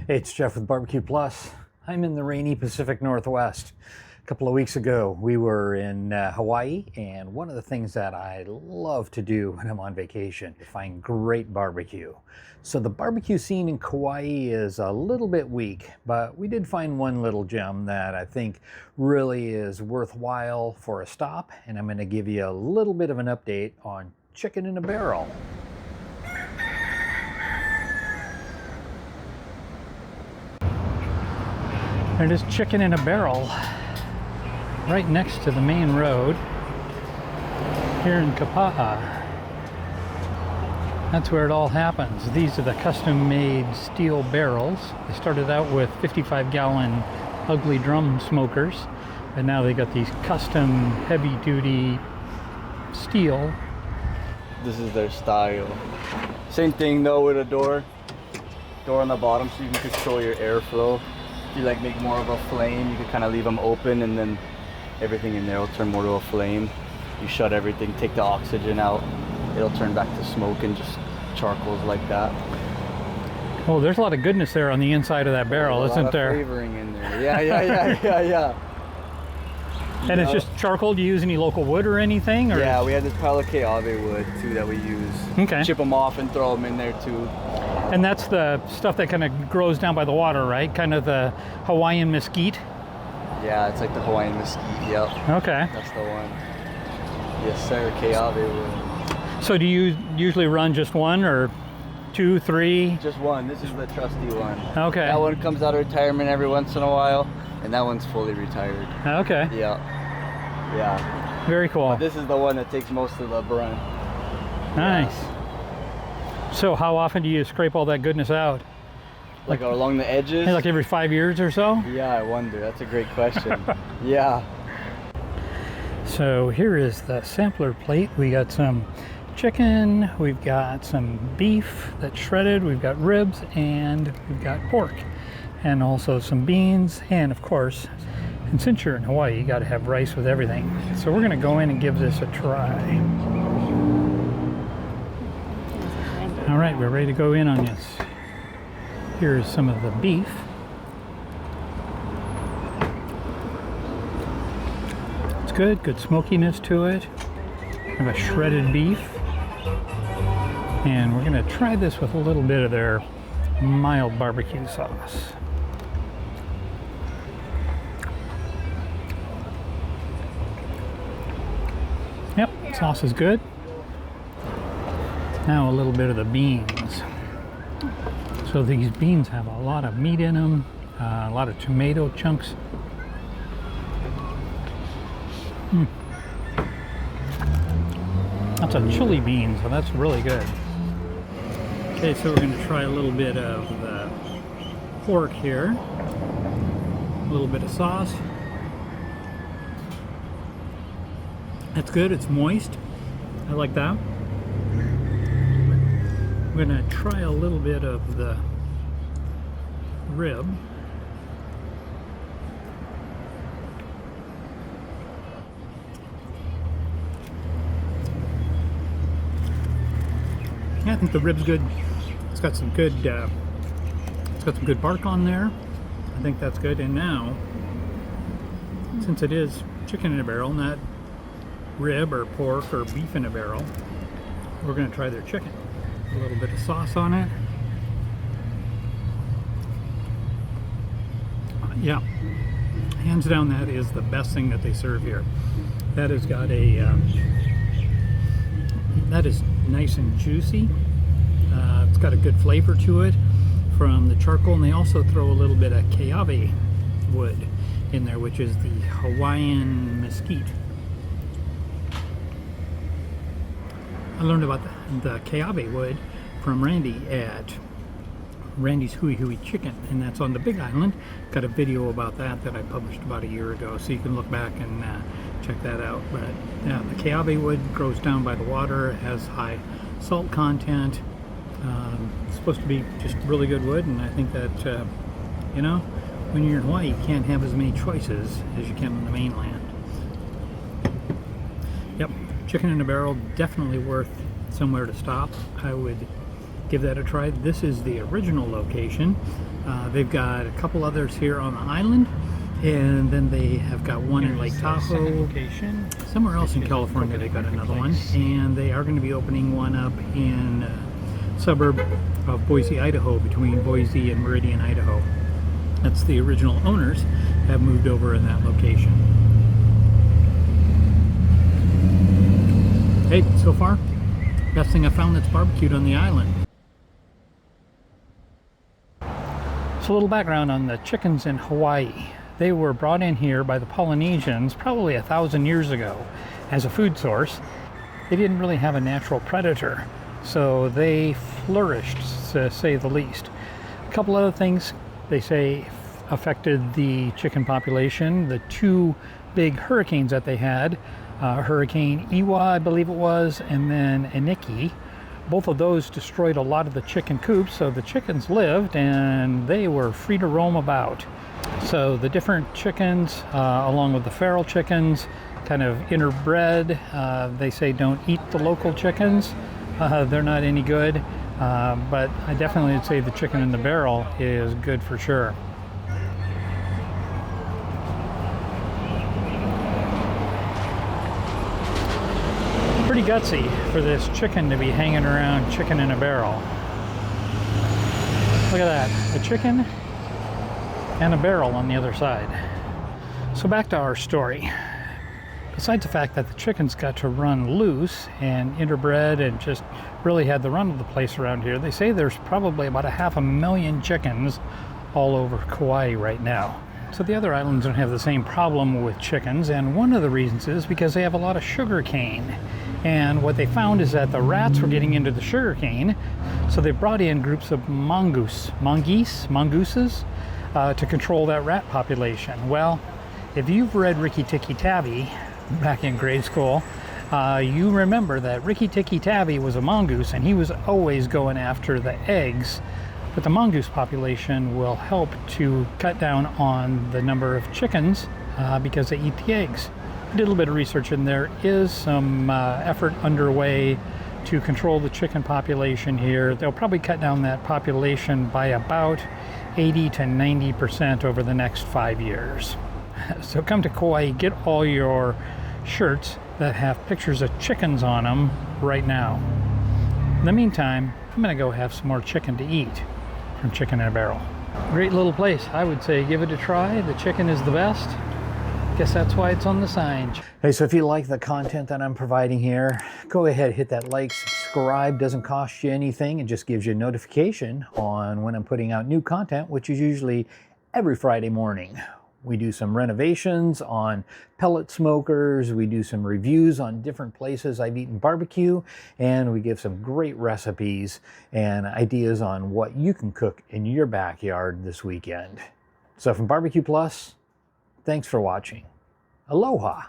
Hey, it's Jeff with Barbecue Plus. I'm in the rainy Pacific Northwest. A couple of weeks ago, we were in Hawaii, and one of the things that I love to do when I'm on vacation is find great barbecue. So the barbecue scene in Kauai is a little bit weak, but we did find one little gem that I think really is worthwhile for a stop, and I'm going to give you a little bit of an update on chicken in a barrel. It is chicken in a barrel right next to the main road here in Kapa'a. That's where it all happens. These are the custom-made steel barrels. They started out with 55-gallon ugly drum smokers, and now they got these custom heavy-duty steel. This is their style. Same thing though with a door on the bottom so you can control your airflow. If you like make more of a flame, you can kind of leave them open and then everything in there will turn more to a flame. You shut everything, take the oxygen out, it'll turn back to smoke and just charcoals like that. Oh, there's a lot of goodness there on the inside of that barrel, isn't there? Flavoring in there. Yeah. And it's just charcoal. Do you use any local wood or anything? Or? Yeah, we have this pile of Keawe wood too that we use. Okay. Chip them off and throw them in there too. And that's the stuff that kind of grows down by the water, right? Kind of the Hawaiian mesquite? Yeah, it's like the Hawaiian mesquite, yep. Okay. That's the one. Yes, sir, Keawe wood. So do you usually run just one or two, three? Just one. This is the trusty one. Okay. That one comes out of retirement every once in a while, and that one's fully retired. Okay. Yeah. Very cool. But this is the one that takes most of the brunt. Nice. Yeah. So how often do you scrape all that goodness out? Like along the edges? Like every 5 years or so? Yeah, I wonder. That's a great question. Yeah. So here is the sampler plate. We got some chicken, we've got some beef that's shredded, we've got ribs, and we've got pork. And also some beans, and of course, and since you're in Hawaii, you gotta have rice with everything. So we're gonna go in and give this a try. All right, we're ready to go in on this. Here's some of the beef. It's good smokiness to it. We have a shredded beef. And we're gonna try this with a little bit of their mild barbecue sauce. Yep, sauce is good. Now a little bit of the beans. So these beans have a lot of meat in them, a lot of tomato chunks. That's a chili bean, so that's really good. Okay, so we're going to try a little bit of the pork here. A little bit of sauce. That's good, it's moist. I like that. I'm going to try a little bit of the rib. Yeah, I think the rib's good. It's got some good bark on there. I think that's good. And now, since it is chicken in a barrel, not rib or pork or beef in a barrel, we're going to try their chicken. A little bit of sauce on it. Yeah, hands down, that is the best thing that they serve here. That has got a that is nice and juicy. It's got a good flavor to it from the charcoal, and they also throw a little bit of Keawe wood in there, which is the Hawaiian mesquite. I learned about the Keawe wood from Randy at Randy's Hui Hui Chicken, and that's on the Big Island. Got a video about that I published about a year ago, so you can look back and check that out. But yeah, the Keawe wood grows down by the water, has high salt content. It's supposed to be just really good wood, and I think that you know, when you're in Hawaii, you can't have as many choices as you can on the mainland. Yep, chicken in a barrel, definitely worth somewhere to stop. I would give that a try. This is the original location. They've got a couple others here on the island, and then they have got one in Lake Tahoe. Somewhere else in California they got another one, and they are going to be opening one up in suburb of Boise, Idaho, between Boise and Meridian, Idaho. That's the original owners have moved over in that location. Hey, so far, best thing I found that's barbecued on the island. So a little background on the chickens in Hawaii. They were brought in here by the Polynesians probably 1,000 years ago as a food source. They didn't really have a natural predator, so they flourished, to say the least. A couple other things they say affected the chicken population. The two big hurricanes that they had, Hurricane Iwa, I believe it was, and then Iniki. Both of those destroyed a lot of the chicken coops, so the chickens lived and they were free to roam about. So the different chickens, along with the feral chickens, kind of interbred. They say don't eat the local chickens. They're not any good, but I definitely would say the chicken in the barrel is good for sure. Pretty gutsy for this chicken to be hanging around chicken in a barrel. Look at that, a chicken and a barrel on the other side. So back to our story. Besides the fact that the chickens got to run loose and interbred and just really had the run of the place around here, they say there's probably about 500,000 chickens all over Kauai right now. So the other islands don't have the same problem with chickens, and one of the reasons is because they have a lot of sugar cane. And what they found is that the rats were getting into the sugar cane, so they brought in groups of mongooses, to control that rat population. Well, if you've read Rikki Tikki Tavi back in grade school, you remember that Rikki Tikki Tavi was a mongoose, and he was always going after the eggs. But the mongoose population will help to cut down on the number of chickens because they eat the eggs. I did a little bit of research, and there is some effort underway to control the chicken population here. They'll probably cut down that population by about 80 to 90% over the next 5 years. So come to Kauai, get all your shirts that have pictures of chickens on them right now. In the meantime, I'm gonna go have some more chicken to eat from Chicken in a Barrel. Great little place. I would say give it a try. The chicken is the best. Guess that's why it's on the sign. Hey, so if you like the content that I'm providing here, go ahead, hit that like, subscribe. Doesn't cost you anything. It just gives you a notification on when I'm putting out new content, which is usually every Friday morning. We do some renovations on pellet smokers. We do some reviews on different places I've eaten barbecue, and we give some great recipes and ideas on what you can cook in your backyard this weekend. So from Barbecue Plus, thanks for watching. Aloha.